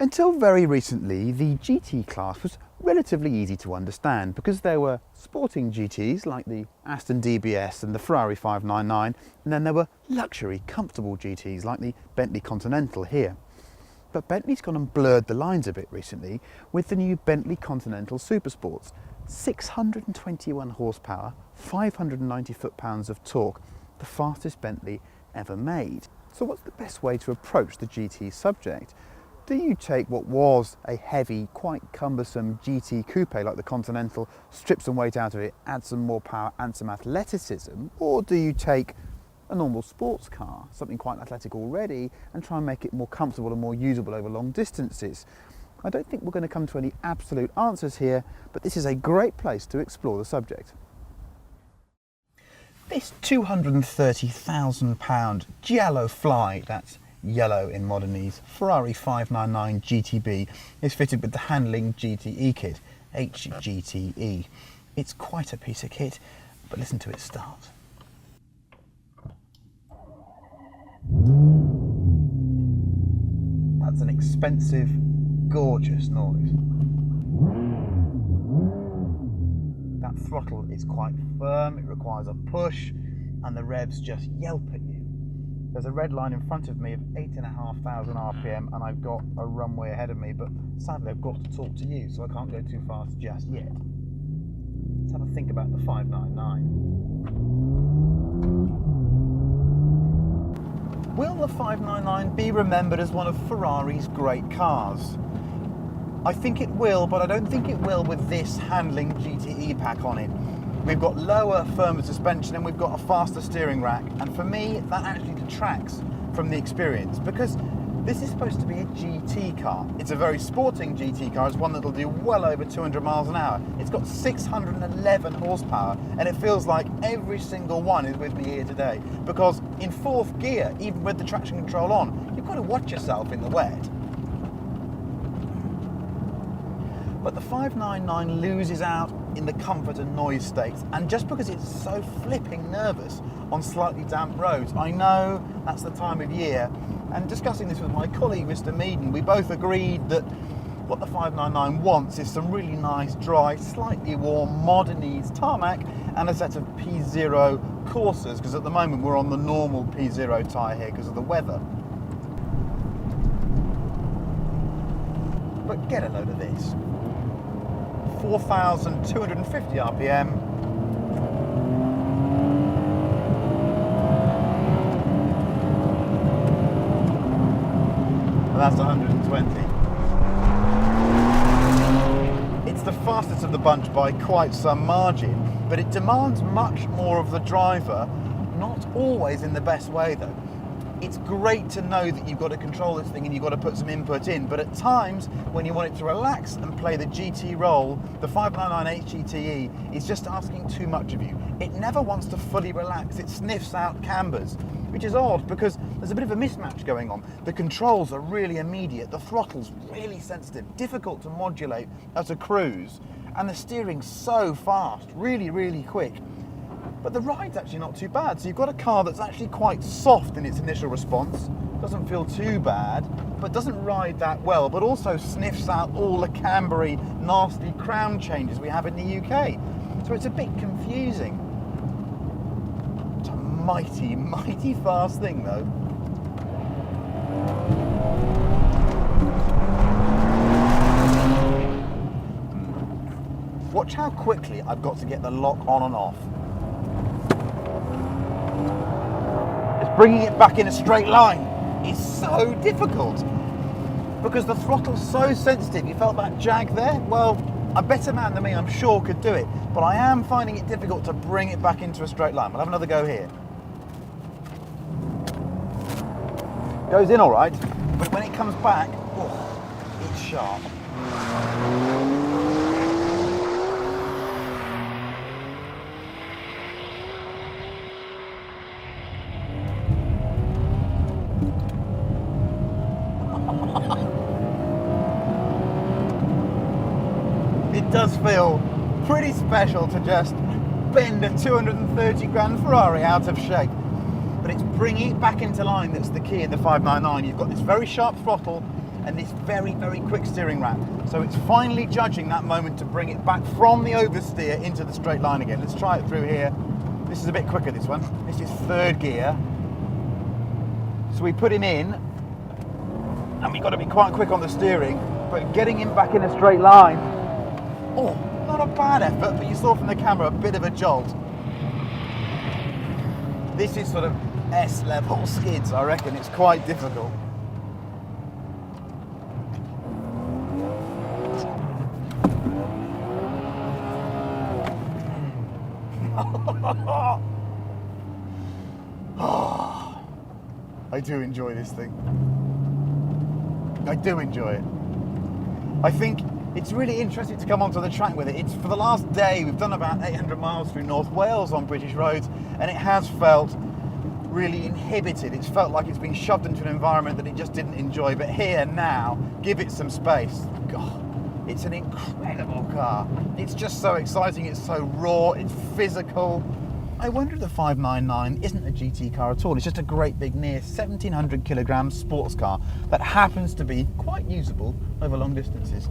Until very recently, the GT class was relatively easy to understand because there were sporting GTs like the Aston DBS and the Ferrari 599, and then there were luxury, comfortable GTs like the Bentley Continental here. But Bentley's gone and blurred the lines a bit recently with the new Bentley Continental Supersports. 621 horsepower, 590 foot-pounds of torque, the fastest Bentley ever made. So what's the best way to approach the GT subject? Do you take what was a heavy, quite cumbersome GT coupe like the Continental, strip some weight out of it, add some more power and some athleticism? Or do you take a normal sports car, something quite athletic already, and try and make it more comfortable and more usable over long distances? I don't think we're going to come to any absolute answers here, but this is a great place to explore the subject. This £230,000 Giallo Fly, that's yellow in modernese, Ferrari 599 GTB is fitted with the handling GTE kit, HGTE. It's quite a piece of kit, but listen to it start. That's an expensive, gorgeous noise. That throttle is quite firm, it requires a push, and the revs just yelp at you. There's a red line in front of me of 8,500 RPM, and I've got a runway ahead of me, but sadly I've got to talk to you, so I can't go too fast just yet. Let's have a think about the 599. Will the 599 be remembered as one of Ferrari's great cars? I think it will, but I don't think it will with this handling GTE pack on it. We've got lower, firmer suspension and we've got a faster steering rack, and for me that actually detracts from the experience because this is supposed to be a GT car. It's a very sporting GT car. It's one that'll do well over 200 miles an hour. It's got 611 horsepower, and it feels like every single one is with me here today because in fourth gear, even with the traction control on, you've got to watch yourself in the wet. But the 599 loses out in the comfort and noise states, and just because it's so flipping nervous on slightly damp roads. I know that's the time of year, and discussing this with my colleague Mr. Meaden, we both agreed that what the 599 wants is some really nice, dry, slightly warm, modernese tarmac and a set of P0 coursers, because at the moment we're on the normal P0 tyre here because of the weather. But get a load of this. 4,250 RPM. And that's 120. It's the fastest of the bunch by quite some margin, but it demands much more of the driver, not always in the best way though. It's great to know that you've got to control this thing and you've got to put some input in, but at times when you want it to relax and play the GT role, the 599 HGTE is just asking too much of you. It never wants to fully relax, it sniffs out cambers, which is odd because there's a bit of a mismatch going on. The controls are really immediate, the throttle's really sensitive, difficult to modulate as a cruise, and the steering's so fast, really, really quick. But the ride's actually not too bad. So you've got a car that's actually quite soft in its initial response, doesn't feel too bad, but doesn't ride that well, but also sniffs out all the cambery, nasty crown changes we have in the UK. So it's a bit confusing. It's a mighty, mighty fast thing though. Watch how quickly I've got to get the lock on and off. Bringing it back in a straight line is so difficult because the throttle's so sensitive. You felt that jag there? Well, a better man than me, I'm sure, could do it, but I am finding it difficult to bring it back into a straight line. We'll have another go here. Goes in all right, but when it comes back, oh, it's sharp. It does feel pretty special to just bend a 230 grand Ferrari out of shape, but it's bringing it back into line that's the key in the 599. You've got this very sharp throttle and this very, very quick steering rack. So it's finally judging that moment to bring it back from the oversteer into the straight line again. Let's try it through here. This is a bit quicker, this one. This is third gear. So we put him in, and we've got to be quite quick on the steering, but getting him back in a straight line, oh, not a bad effort, but you saw from the camera a bit of a jolt. This is sort of S-level skids, I reckon. It's quite difficult. I do enjoy this thing. I do enjoy it. I think it's really interesting to come onto the track with it. It's for the last day, we've done about 800 miles through North Wales on British roads, and it has felt really inhibited. It's felt like it's been shoved into an environment that it just didn't enjoy. But here now, give it some space. God, it's an incredible car. It's just so exciting. It's so raw. It's physical. I wonder if the 599 isn't a GT car at all. It's just a great big near 1700 kilogram sports car that happens to be quite usable over long distances.